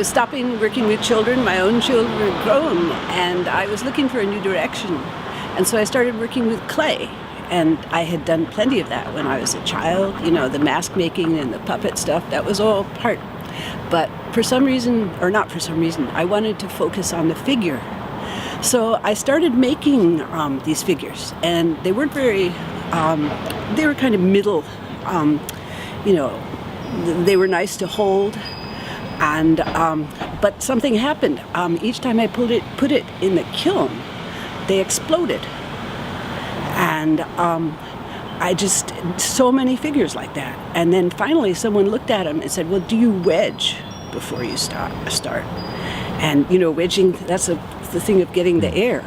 was stopping working with children. My own children were grown, and I was looking for a new direction. And so I started working with clay. And I had done plenty of that when I was a child. You know, the mask making and the puppet stuff, that was all part. But for some reason, or not for some reason, I wanted to focus on the figure. So I started making these figures, and they weren't very, they were kind of middle, you know, they were nice to hold. And but something happened. Each time I put it in the kiln, they exploded. And I just, so many figures like that. And then finally someone looked at them and said, well, do you wedge before you start? And, you know, wedging, that's the thing of getting the air.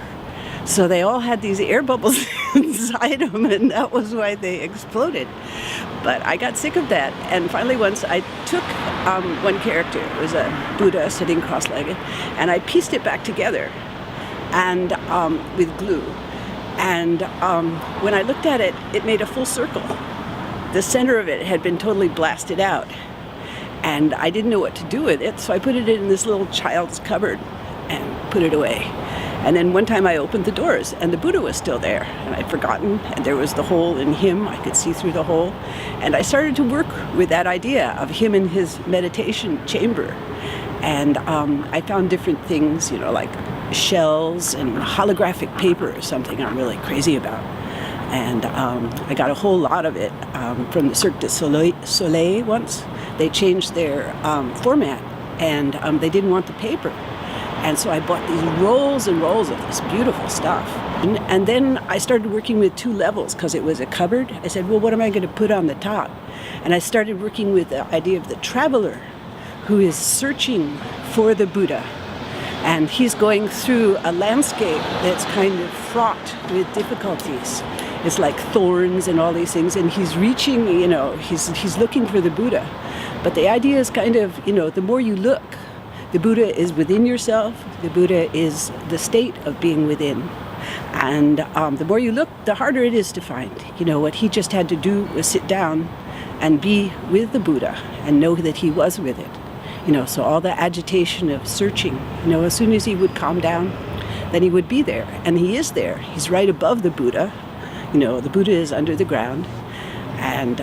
So they all had these air bubbles inside them, and that was why they exploded. But I got sick of that, and finally once I took one character, it was a Buddha sitting cross-legged, and I pieced it back together and with glue. And when I looked at it, it made a full circle. The center of it had been totally blasted out, and I didn't know what to do with it, so I put it in this little child's cupboard and put it away. And then one time I opened the doors, and the Buddha was still there, and I'd forgotten, and there was the hole in him. I could see through the hole. And I started to work with that idea of him in his meditation chamber. And I found different things, you know, like shells and holographic paper or something I'm really crazy about. And I got a whole lot of it from the Cirque du Soleil once. They changed their format, and they didn't want the paper. And so I bought these rolls and rolls of this beautiful stuff. And then I started working with 2 levels because it was a cupboard. I said, well, what am I going to put on the top? And I started working with the idea of the traveler who is searching for the Buddha. And he's going through a landscape that's kind of fraught with difficulties. It's like thorns and all these things. And he's reaching, you know, he's looking for the Buddha. But the idea is kind of, you know, the more you look, the Buddha is within yourself. The Buddha is the state of being within. And the more you look, the harder it is to find. You know, what he just had to do was sit down and be with the Buddha and know that he was with it. You know, so all the agitation of searching, you know, as soon as he would calm down, then he would be there. And he is there. He's right above the Buddha. You know, the Buddha is under the ground. And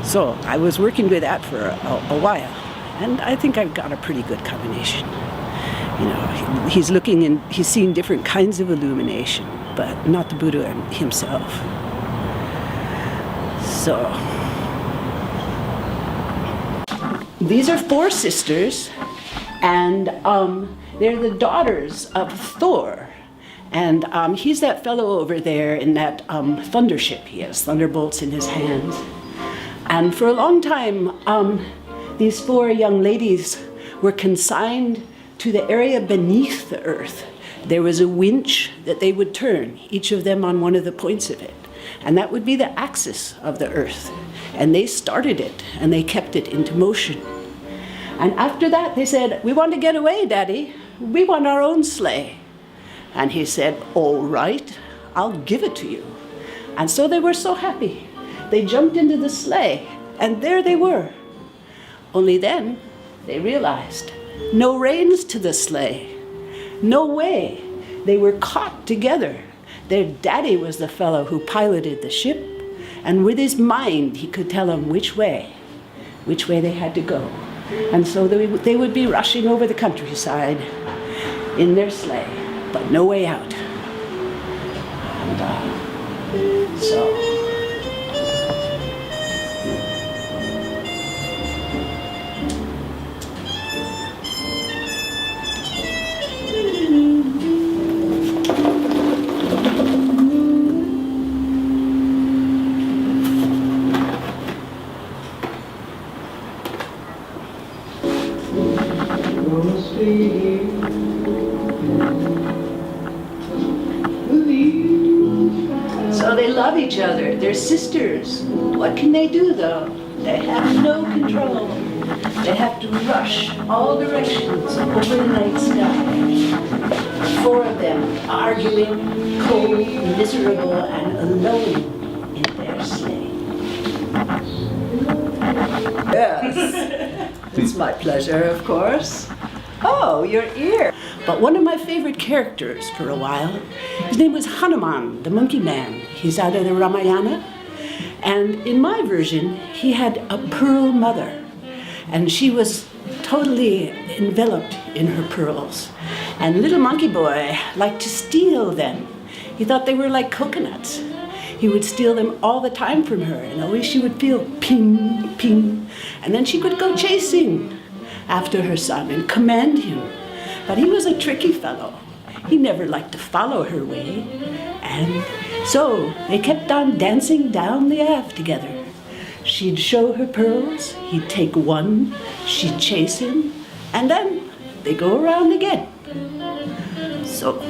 so I was working with that for a while. And I think I've got a pretty good combination. You know, he's looking and he's seeing different kinds of illumination, but not the Buddha himself. So, these are 4 sisters, and they're the daughters of Thor. And he's that fellow over there in that thunder ship. He has thunderbolts in his hands. And for a long time, these 4 young ladies were consigned to the area beneath the earth. There was a winch that they would turn, each of them on one of the points of it. And that would be the axis of the earth. And they started it, and they kept it into motion. And after that, they said, we want to get away, Daddy. We want our own sleigh. And he said, all right, I'll give it to you. And so they were so happy. They jumped into the sleigh, and there they were. Only then they realized, no reins to the sleigh. No way. They were caught together. Their daddy was the fellow who piloted the ship, and with his mind he could tell them which way they had to go. And so they would be rushing over the countryside in their sleigh, but no way out. And so. So they love each other. They're sisters. What can they do, though? They have no control. They have to rush all directions over the night sky. 4 of them arguing, cold, miserable, and alone in their sleigh. Yes, it's my pleasure, of course. Oh, your ear. But one of my favorite characters for a while, his name was Hanuman, the monkey man. He's out of the Ramayana. And in my version, he had a pearl mother. And she was totally enveloped in her pearls. And little monkey boy liked to steal them. He thought they were like coconuts. He would steal them all the time from her, and always she would feel ping, ping. And then she could go chasing after her son and command him. But he was a tricky fellow. He never liked to follow her way. And so they kept on dancing down the Ave together. She'd show her pearls, he'd take one, she'd chase him, and then they go around again. So,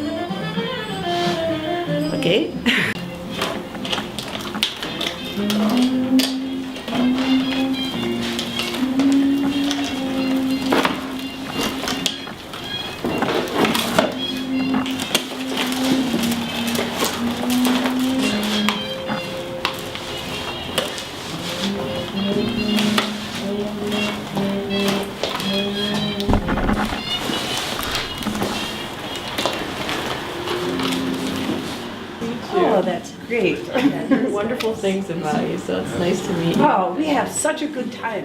okay. Oh, that's great. I've heard wonderful things about you, so it's nice to meet you. Oh, we have such a good time.